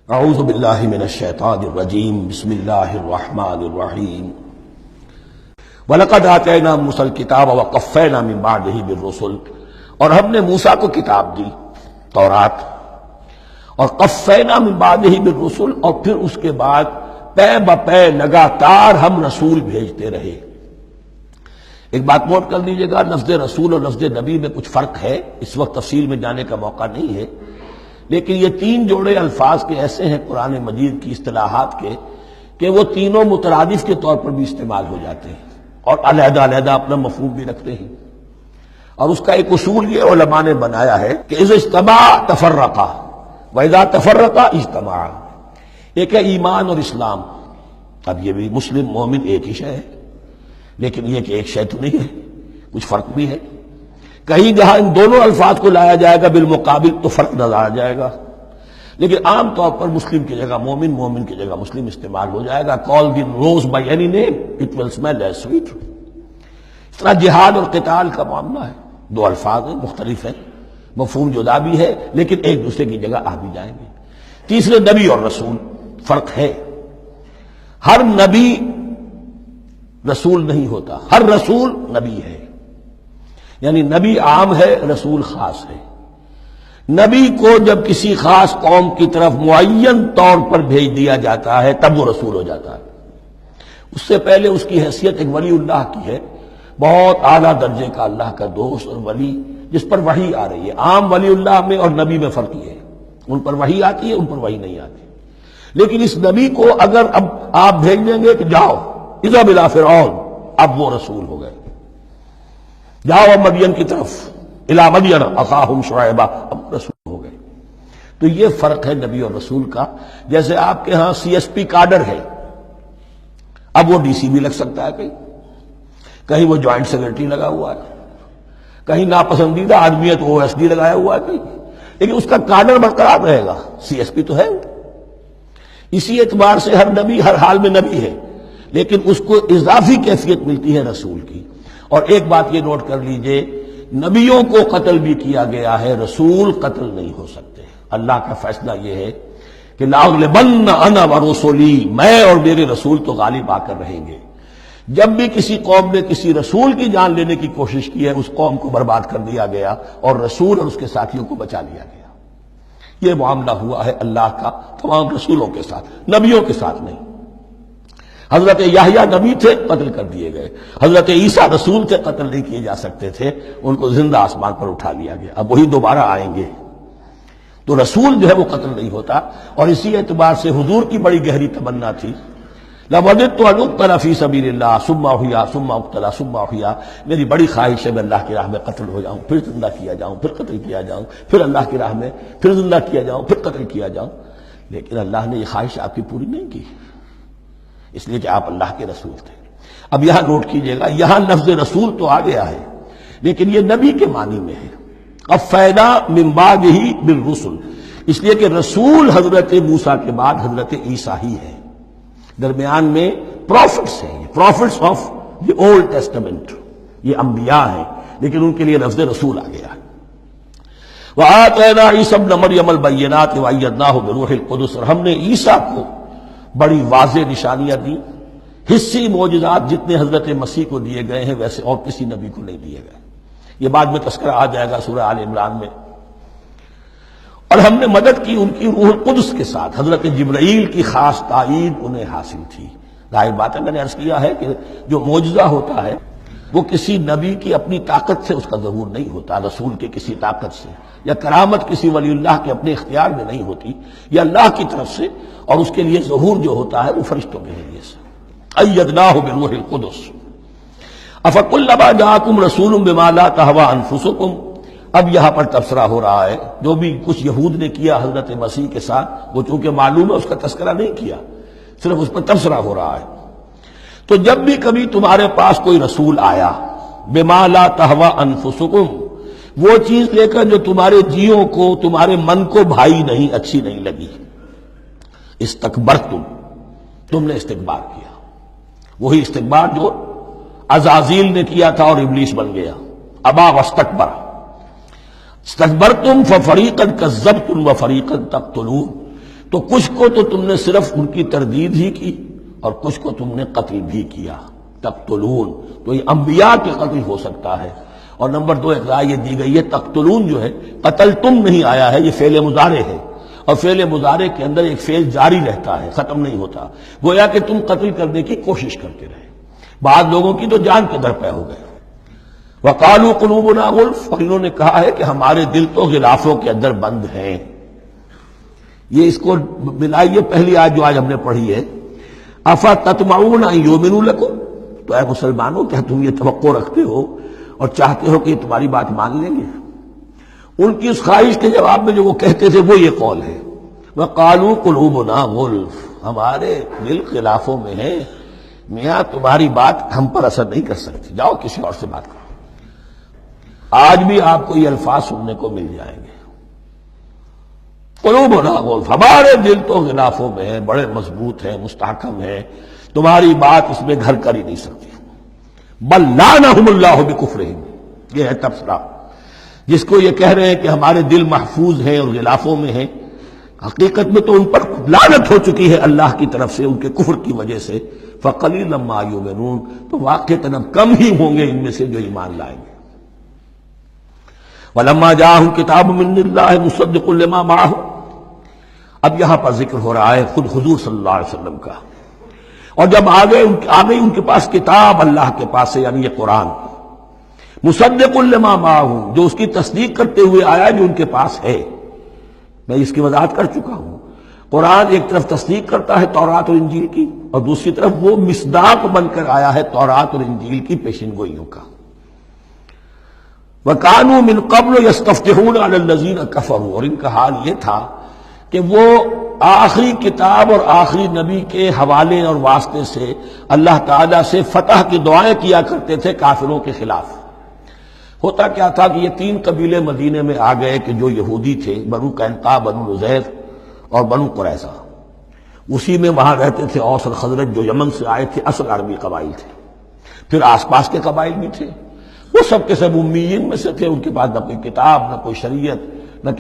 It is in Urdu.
اعوذ باللہ من الشیطان الرجیم بسم اللہ الرحمن الرحیم وَلَقَدْ آتَيْنَا مُوسَى الْكِتَابَ وَقَفَّيْنَا مِن بَعْدِهِ بِالرُّسُلِ، اور ہم نے موسیٰ کو کتاب دی تورات، اور قفینا من بعدہ بالرسل، اور پھر اس کے بعد پے بپے لگاتار ہم رسول بھیجتے رہے۔ ایک بات نوٹ کر لیجیے گا، لفظ رسول اور لفظ نبی میں کچھ فرق ہے، اس وقت تفصیل میں جانے کا موقع نہیں ہے، لیکن یہ تین جوڑے الفاظ کے ایسے ہیں قرآن مجید کی اصطلاحات کے کہ وہ تینوں مترادف کے طور پر بھی استعمال ہو جاتے ہیں اور علیحدہ علیحدہ اپنا مفہوم بھی رکھتے ہیں۔ اور اس کا ایک اصول یہ علماء نے بنایا ہے کہ اذا اجتمع تفرقا واذا تفرقا اجتمع۔ ایک ہے ایمان اور اسلام، اب یہ بھی مسلم مومن ایک ہی شے ہے، لیکن یہ کہ ایک شے تو نہیں ہے، کچھ فرق بھی ہے۔ کہیں جہاں ان دونوں الفاظ کو لایا جائے گا بالمقابل تو فرق نظر آ جائے گا، لیکن عام طور پر مسلم کی جگہ مومن، مومن کی جگہ مسلم استعمال ہو جائے گا۔ call the rose by any name it will smell as sweet۔ اس طرح جہاد اور قتال کا معاملہ ہے، دو الفاظ ہیں، مختلف ہیں، مفہوم جدا بھی ہے لیکن ایک دوسرے کی جگہ آ بھی جائیں گے۔ تیسرے نبی اور رسول، فرق ہے، ہر نبی رسول نہیں ہوتا، ہر رسول نبی ہے، یعنی نبی عام ہے، رسول خاص ہے۔ نبی کو جب کسی خاص قوم کی طرف معین طور پر بھیج دیا جاتا ہے تب وہ رسول ہو جاتا ہے۔ اس سے پہلے اس کی حیثیت ایک ولی اللہ کی ہے، بہت اعلیٰ درجے کا اللہ کا دوست اور ولی جس پر وحی آ رہی ہے۔ عام ولی اللہ میں اور نبی میں فرق یہ ہے، ان پر وحی آتی ہے، ان پر وحی نہیں آتی۔ لیکن اس نبی کو اگر اب آپ بھیج دیں گے کہ جاؤ اذهب الى فرعون، اب وہ رسول ہو گئے، جاؤ مدین کی طرف الی مدین اخاہم شعیبا، اب رسول ہو گئے۔ تو یہ فرق ہے نبی اور رسول کا۔ جیسے آپ کے ہاں سی ایس پی کاڈر ہے، اب وہ ڈی سی بھی لگ سکتا ہے، کہیں وہ جوائنٹ سیکرٹری لگا ہوا ہے، کہیں ناپسندیدہ آدمی ہے تو او ایس ڈی لگایا ہوا ہے کہیں، لیکن اس کا کاڈر برقرار رہے گا، سی ایس پی تو ہے۔ اسی اعتبار سے ہر نبی ہر حال میں نبی ہے، لیکن اس کو اضافی کیفیت ملتی ہے رسول کی۔ اور ایک بات یہ نوٹ کر لیجئے، نبیوں کو قتل بھی کیا گیا ہے، رسول قتل نہیں ہو سکتے۔ اللہ کا فیصلہ یہ ہے کہ لَأَغْلِبَنَّ أَنَا وَرُسُلِي، میں اور میرے رسول تو غالب آ کر رہیں گے۔ جب بھی کسی قوم نے کسی رسول کی جان لینے کی کوشش کی ہے، اس قوم کو برباد کر دیا گیا اور رسول اور اس کے ساتھیوں کو بچا لیا گیا۔ یہ معاملہ ہوا ہے اللہ کا تمام رسولوں کے ساتھ، نبیوں کے ساتھ نہیں۔ حضرت یحییٰ نبی تھے، قتل کر دیے گئے۔ حضرت عیسیٰ رسول تھے، قتل نہیں کیے جا سکتے تھے، ان کو زندہ آسمان پر اٹھا لیا گیا، اب وہی دوبارہ آئیں گے۔ تو رسول جو ہے وہ قتل نہیں ہوتا، اور اسی اعتبار سے حضور کی بڑی گہری تمنا تھی، لَوَدِدتُّ أَنْ أُقْتَلَ فِي سَبِيلِ اللَّهِ ثُمَّ أُحْيَا ثُمَّ أُقْتَلَ ثُمَّ أُحْيَا، میری بڑی خواہش ہے میں اللہ کی راہ میں قتل ہو جاؤں، پھر زندہ کیا جاؤں، پھر قتل کیا جاؤں، پھر اللہ کی راہ میں پھر زندہ کیا جاؤں، پھر قتل کیا جاؤں۔ لیکن اللہ نے یہ خواہش آپ کی پوری نہیں کی، اس لیے کہ آپ اللہ کے رسول تھے۔ اب یہاں نوٹ کیجئے گا، یہاں لفظ رسول تو آ گیا ہے لیکن یہ نبی کے معنی میں ہے۔ قفینا من بعدہ بالرسل، اس لیے کہ رسول حضرت موسیٰ کے بعد حضرت عیسیٰ ہی ہے، درمیان میں پروفٹس ہیں، یہ prophets of the Old Testament, یہ انبیاء ہیں، لیکن ان کے لیے لفظ رسول آ گیا ہے۔ وَآتَيْنَا عِيسَى ابْنَ مَرْيَمَ الْبَيِّنَاتِ وَأَيَّدْنَاهُ بِرُوحِ الْقُدُسِ، اور ہم نے عیسیٰ کو بڑی واضح نشانیاں دی، حصی معجزات جتنے حضرت مسیح کو دیے گئے ہیں ویسے اور کسی نبی کو نہیں دیے گئے۔ یہ بعد میں تذکرہ آ جائے گا سورہ آل عمران میں۔ اور ہم نے مدد کی ان کی روح القدس کے ساتھ، حضرت جبرائیل کی خاص تائید انہیں حاصل تھی۔ ظاہر بات ہے، میں نے عرض کیا ہے کہ جو معجزہ ہوتا ہے وہ کسی نبی کی اپنی طاقت سے اس کا ظہور نہیں ہوتا، رسول کے کسی طاقت سے، یا کرامت کسی ولی اللہ کے اپنے اختیار میں نہیں ہوتی، یہ اللہ کی طرف سے، اور اس کے لیے ظہور جو ہوتا ہے وہ فرشتوں کے ذریعے سے۔ أَيَّدْنَاهُ بِرُوحِ الْقُدُسِ أَفَكُلَّمَا جَاءَكُمْ رَسُولٌ بِمَا لَا تَهْوَىٰ أَنفُسُكُمْ، اب یہاں پر تبصرہ ہو رہا ہے، جو بھی کچھ یہود نے کیا حضرت مسیح کے ساتھ، وہ چونکہ معلوم ہے اس کا تذکرہ نہیں کیا، صرف اس پر تبصرہ ہو رہا ہے۔ تو جب بھی کبھی تمہارے پاس کوئی رسول آیا، بِمَا لَا تَهْوَىٰ أَنفُسُكُمْ، وہ چیز لے کر جو تمہارے جیوں کو، تمہارے من کو بھائی نہیں، اچھی نہیں لگی، استکبرتم، تم نے استکبار کیا، وہی استکبار جو عزازیل نے کیا تھا اور ابلیس بن گیا، ابا واستکبر۔ استکبرتم ففریقا کذبتم وفریقا تقتلون، تو کچھ کو تو تم نے صرف ان کی تردید ہی کی اور کچھ کو تم نے قتل بھی کیا. تقتلون تو یہ انبیاء کے قتل ہو سکتا ہے. اور نمبر 2 ایک رائے یہ دی گئی ہے تقتلون جو ہے قتل تم نہیں آیا ہے، یہ فعل مضارع ہے، اور فعل مضارع کے اندر ایک فعل جاری رہتا ہے، ختم نہیں ہوتا. گویا کہ تم قتل کرنے کی کوشش کرتے رہے. بعض لوگوں کی تو جان کے در پہ ہو گئے. وقالوا قلوبنا غلف، اور انہوں نے کہا ہے کہ ہمارے دل تو غلافوں کے اندر بند ہیں. یہ اس کو ملائیے پہلی آیت جو آج ہم نے پڑھی ہے، افتطمعون ان یؤمنوا لکم، تو اے مسلمانوں کیا تم یہ توقع رکھتے ہو اور چاہتے ہو کہ یہ تمہاری بات مان لیں گے؟ ان کی اس خواہش کے جواب میں جو وہ کہتے تھے وہ یہ قول ہے، وقالوا قلوبنا غلف، ہمارے دل خلافوں میں ہیں، میاں تمہاری بات ہم پر اثر نہیں کر سکتی، جاؤ کسی اور سے بات کرو. آج بھی آپ کو یہ الفاظ سننے کو مل جائیں گے. قلوبنا غلف، ہمارے دل تو غلافوں میں ہیں، بڑے مضبوط ہیں، مستحکم ہیں، تمہاری بات اس میں گھر کر ہی نہیں سکتی. بل لعنہم اللہ بکفرہم، یہ ہے تبصرہ. جس کو یہ کہہ رہے ہیں کہ ہمارے دل محفوظ ہیں اور غلافوں میں ہیں، حقیقت میں تو ان پر لعنت ہو چکی ہے اللہ کی طرف سے ان کے کفر کی وجہ سے. فقلیلا ما یؤمنون، تو واقعتاً کم ہی ہوں گے ان میں سے جو ایمان لائیں گے. وَلَمَّا جَاءَهُمْ كِتَابٌ مِّنْ اللَّهِ مُصَدِّقٌ لِّمَا مَعَهُمْ، اب یہاں پر ذکر ہو رہا ہے خود حضور صلی اللہ علیہ وسلم کا. اور جب آ گئی ان کے پاس کتاب اللہ کے پاس سے، یعنی یہ قرآن، مصدق لما معہم، جو اس کی تصدیق کرتے ہوئے آیا جو ان کے پاس ہے. میں اس کی وضاحت کر چکا ہوں. قرآن ایک طرف تصدیق کرتا ہے تورات اور انجیل کی، اور دوسری طرف وہ مصداق بن کر آیا ہے تورات اور انجیل کی پیشن گوئیوں کا. وَكَانُوا مِن قَبْلُ يَسْتَفْتِحُونَ عَلَى الَّذِينَ كَفَرُوا، اور ان کا حال یہ تھا کہ وہ آخری کتاب اور آخری نبی کے حوالے اور واسطے سے اللہ تعالیٰ سے فتح کی دعائیں کیا کرتے تھے کافروں کے خلاف. ہوتا کیا تھا کہ یہ 3 قبیلے مدینے میں آ گئے کہ جو یہودی تھے، بنو قینقاع، بنو نضیر اور بنو قریظہ. اسی میں وہاں رہتے تھے اوس اور خزرج جو یمن سے آئے تھے، اصل عربی قبائل تھے. پھر آس پاس کے قبائل بھی تھے، وہ سب کے سب امیین میں سے تھے. ان کے پاس نہ کوئی کتاب، نہ کوئی شریعت،